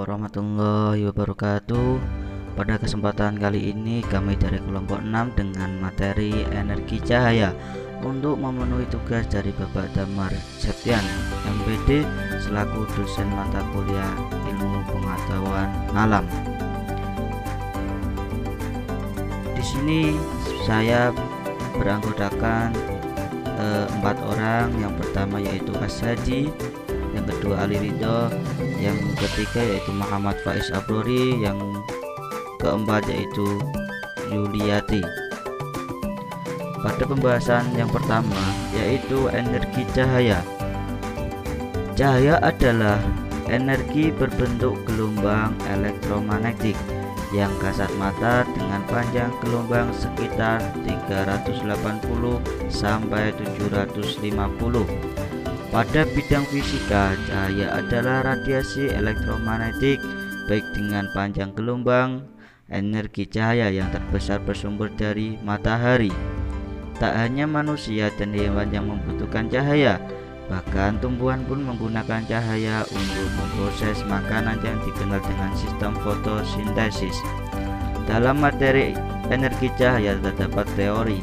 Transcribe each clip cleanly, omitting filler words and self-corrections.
warahmatullahi wabarakatuh. Pada kesempatan kali ini kami dari kelompok 6 dengan materi energi cahaya untuk memenuhi tugas dari Bapak Damar Septian MPD selaku dosen mata kuliah ilmu pengetahuan alam. Di sini saya beranggotakan 4 orang. Yang pertama yaitu Asadi, yang kedua Ali Ridho, yang ketiga yaitu Muhammad Faiz Abrori, yang keempat yaitu Yuliati. Pada pembahasan yang pertama yaitu energi cahaya. Cahaya adalah energi berbentuk gelombang elektromagnetik yang kasat mata dengan panjang gelombang sekitar 380 sampai 750. Pada bidang fisika, cahaya adalah radiasi elektromagnetik baik dengan panjang gelombang. Energi cahaya yang terbesar bersumber dari matahari. Tak hanya manusia dan hewan yang membutuhkan cahaya, bahkan tumbuhan pun menggunakan cahaya untuk memproses makanan yang dikenal dengan sistem fotosintesis. Dalam materi energi cahaya terdapat teori.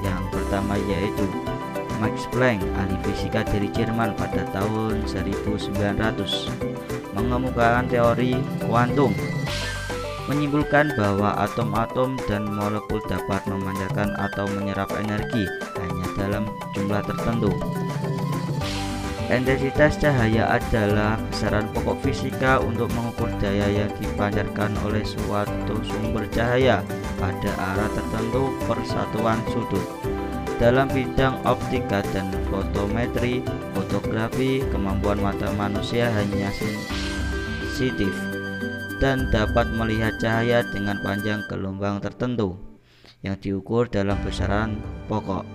Yang pertama yaitu Max Planck, ahli fisika dari Jerman pada tahun 1900, mengemukakan teori kuantum, menyimpulkan bahwa atom-atom dan molekul dapat memancarkan atau menyerap energi hanya dalam jumlah tertentu. Intensitas cahaya adalah besaran pokok fisika untuk mengukur daya yang dipancarkan oleh suatu sumber cahaya pada arah tertentu per satuan sudut. Dalam bidang optika dan fotometri, fotografi, kemampuan mata manusia hanya sensitif dan dapat melihat cahaya dengan panjang gelombang tertentu yang diukur dalam besaran pokok.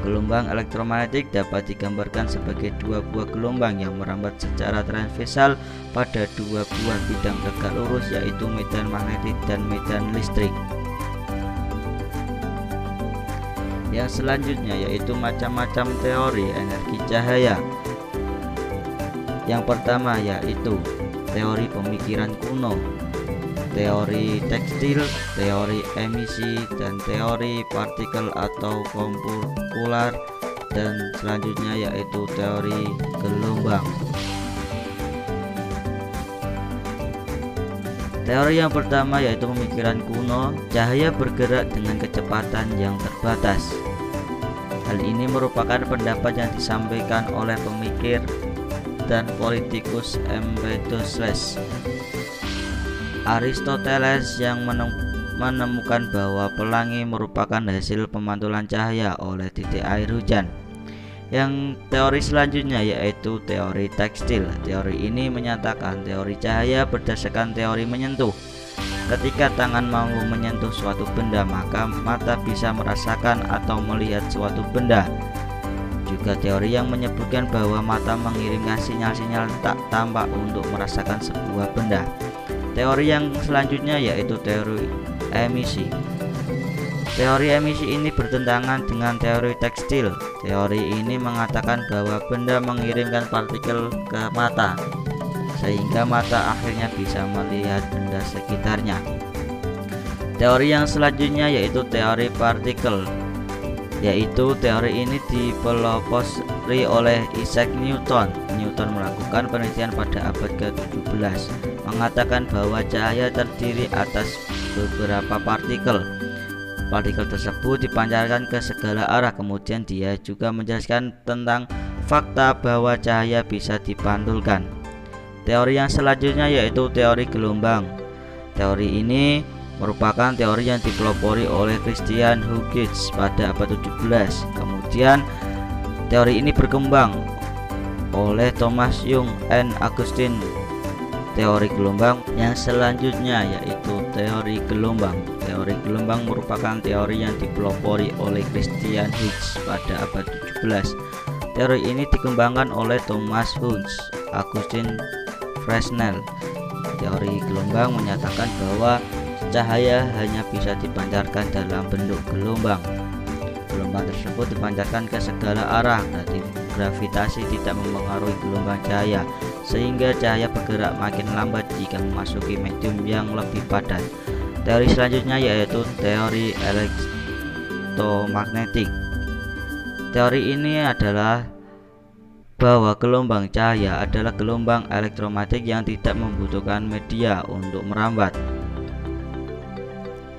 Gelombang elektromagnetik dapat digambarkan sebagai dua buah gelombang yang merambat secara transversal pada dua buah bidang tegak lurus, yaitu medan magnetik dan medan listrik. Yang selanjutnya yaitu macam-macam teori energi cahaya. Yang pertama yaitu teori pemikiran kuno, teori tekstil, teori emisi, dan teori partikel atau kumpulan, dan selanjutnya yaitu teori gelombang. Teori yang pertama yaitu pemikiran kuno. Cahaya bergerak dengan kecepatan yang terbatas. Hal ini merupakan pendapat yang disampaikan oleh pemikir dan politikus Empedokles. Aristoteles yang menemukan bahwa pelangi merupakan hasil pemantulan cahaya oleh titik air hujan. Yang teori selanjutnya yaitu teori tekstil. Teori ini menyatakan teori cahaya berdasarkan teori menyentuh. Ketika tangan mampu menyentuh suatu benda, maka mata bisa merasakan atau melihat suatu benda. Juga teori yang menyebutkan bahwa mata mengirimkan sinyal-sinyal tak tampak untuk merasakan sebuah benda. Teori yang selanjutnya yaitu teori emisi. Teori emisi ini bertentangan dengan teori tekstil. Teori ini mengatakan bahwa benda mengirimkan partikel ke mata, sehingga mata akhirnya bisa melihat benda sekitarnya. Teori yang selanjutnya yaitu teori partikel. Teori ini dipelopori oleh Isaac Newton. Newton melakukan penelitian pada abad ke-17, mengatakan bahwa cahaya terdiri atas beberapa partikel. Partikel tersebut dipancarkan ke segala arah. Kemudian dia juga menjelaskan tentang fakta bahwa cahaya bisa dipantulkan. Teori yang selanjutnya yaitu teori gelombang. Teori ini merupakan teori yang dipelopori oleh Christian Huygens pada abad 17. Kemudian teori ini berkembang oleh Thomas Young and Augustine. Teori gelombang yang selanjutnya yaitu teori gelombang. Teori gelombang merupakan teori yang dipelopori oleh Christian Huygens pada abad 17. Teori ini dikembangkan oleh Thomas Young, Augustine Fresnel. Teori gelombang menyatakan bahwa cahaya hanya bisa dipancarkan dalam bentuk gelombang. Gelombang tersebut dipancarkan ke segala arah. Gravitasi tidak mempengaruhi gelombang cahaya, sehingga cahaya bergerak makin lambat jika memasuki medium yang lebih padat. Teori selanjutnya yaitu teori elektromagnetik. Teori ini adalah bahwa gelombang cahaya adalah gelombang elektromagnetik yang tidak membutuhkan media untuk merambat.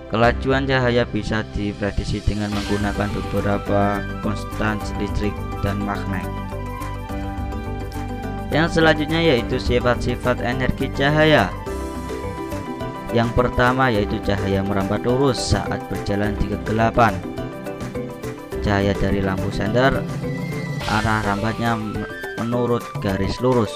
Kelajuan cahaya bisa diprediksi dengan menggunakan beberapa konstan listrik dan magnet. Yang selanjutnya yaitu sifat-sifat energi cahaya. Yang pertama yaitu cahaya merambat lurus saat berjalan di kegelapan. Cahaya dari lampu senter arah rambatnya menurut garis lurus.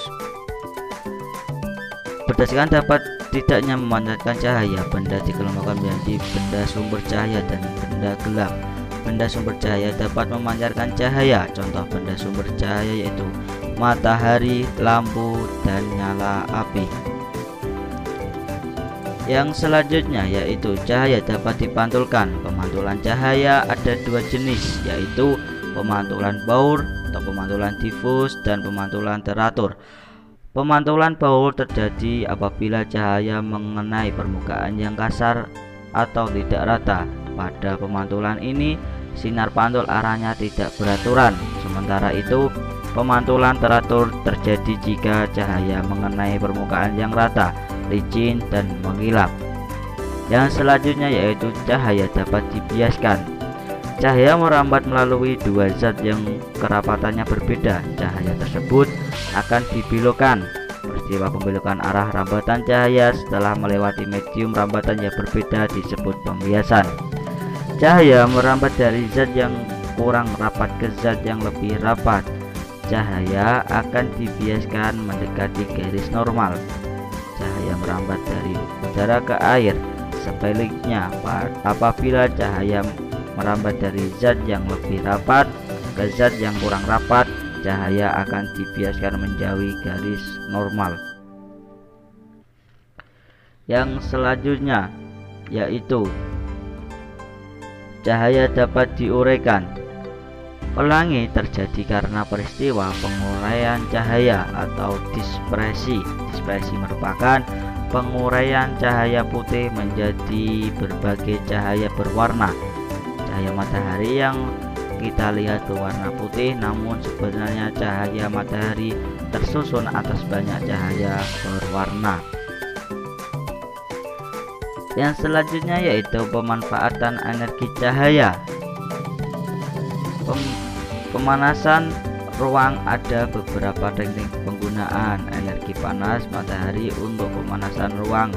Berdasarkan dapat tidaknya memancarkan cahaya, benda dikelompokkan menjadi benda sumber cahaya dan benda gelap. Benda sumber cahaya dapat memancarkan cahaya. Contoh benda sumber cahaya yaitu matahari, lampu, dan nyala api. Yang selanjutnya yaitu cahaya dapat dipantulkan. Pemantulan cahaya ada dua jenis, yaitu pemantulan baur atau pemantulan difus dan pemantulan teratur. Pemantulan baur terjadi apabila cahaya mengenai permukaan yang kasar atau tidak rata. Pada pemantulan ini, sinar pantul arahnya tidak beraturan. Sementara itu, pemantulan teratur terjadi jika cahaya mengenai permukaan yang rata, licin, dan mengkilap. Yang selanjutnya yaitu cahaya dapat dibiaskan. Cahaya merambat melalui dua zat yang kerapatannya berbeda. Cahaya tersebut akan dibelokkan. Peristiwa pembelokan arah rambatan cahaya setelah melewati medium rambatan yang berbeda disebut pembiasan. Cahaya merambat dari zat yang kurang rapat ke zat yang lebih rapat. Cahaya akan dibiaskan mendekati garis normal. Cahaya merambat dari udara ke air. Sebaliknya, apabila cahaya merambat dari zat yang lebih rapat ke zat yang kurang rapat, cahaya akan dibiaskan menjauhi garis normal. Yang selanjutnya yaitu cahaya dapat diuraikan. Pelangi terjadi karena peristiwa penguraian cahaya atau dispersi. Dispersi merupakan penguraian cahaya putih menjadi berbagai cahaya berwarna. Cahaya matahari yang kita lihat berwarna putih, namun sebenarnya cahaya matahari tersusun atas banyak cahaya berwarna. Yang selanjutnya yaitu pemanfaatan energi cahaya. Pemanasan ruang ada beberapa teknik penggunaan energi panas matahari untuk pemanasan ruang,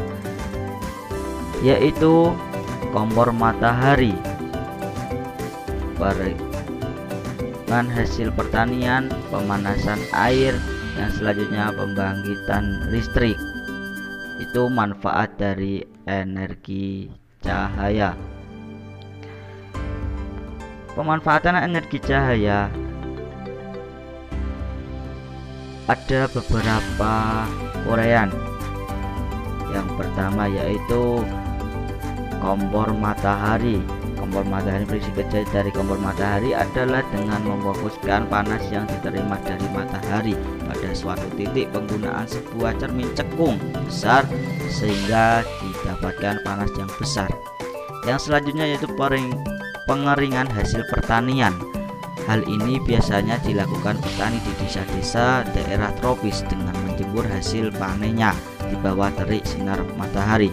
yaitu kompor matahari, dengan hasil pertanian, pemanasan air, yang selanjutnya pembangkitan listrik. Itu manfaat dari energi cahaya. Pemanfaatan energi cahaya ada beberapa uraian. Yang pertama yaitu kompor matahari. Kompor matahari berisi kerja dari kompor matahari adalah dengan memfokuskan panas yang diterima dari matahari pada suatu titik penggunaan sebuah cermin cekung besar sehingga didapatkan panas yang besar. Yang selanjutnya yaitu pengeringan hasil pertanian. Hal ini biasanya dilakukan petani di desa-desa daerah tropis dengan menjemur hasil panennya di bawah terik sinar matahari.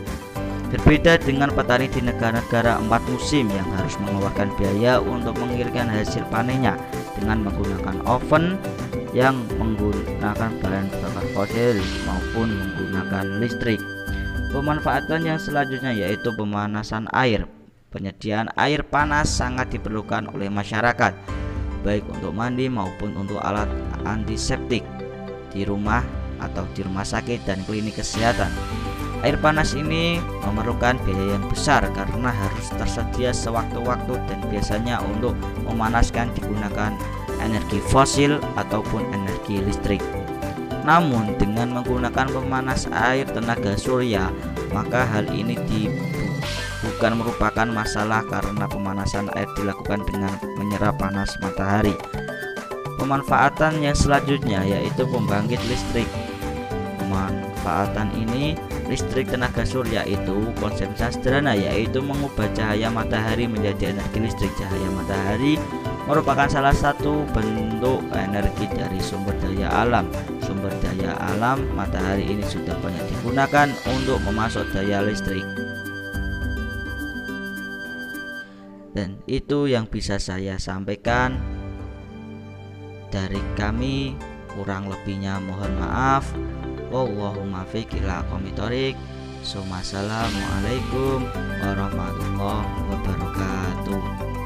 Berbeda dengan petani di negara-negara 4 musim yang harus mengeluarkan biaya untuk mengeringkan hasil panennya dengan menggunakan oven yang menggunakan bahan bakar fosil maupun menggunakan listrik. Pemanfaatan yang selanjutnya yaitu pemanasan air. Penyediaan air panas sangat diperlukan oleh masyarakat, baik untuk mandi maupun untuk alat antiseptik di rumah atau di rumah sakit dan klinik kesehatan. Air panas ini memerlukan biaya yang besar karena harus tersedia sewaktu-waktu dan biasanya untuk memanaskan digunakan energi fosil ataupun energi listrik. Namun dengan menggunakan pemanas air tenaga surya, maka hal ini bukan merupakan masalah karena pemanasan air dilakukan dengan menyerap panas matahari. Pemanfaatan yang selanjutnya yaitu pembangkit listrik. pemanfaatan ini listrik tenaga surya itu konsepnya sederhana, yaitu mengubah cahaya matahari menjadi energi listrik. Cahaya matahari merupakan salah satu bentuk energi dari sumber daya alam. Sumber daya alam matahari ini sudah banyak digunakan untuk memasok daya listrik. Dan itu yang bisa saya sampaikan dari kami, kurang lebihnya mohon maaf. Wallahumma fiq ila aqwamit thoriq. Assalamualaikum warahmatullahi wabarakatuh.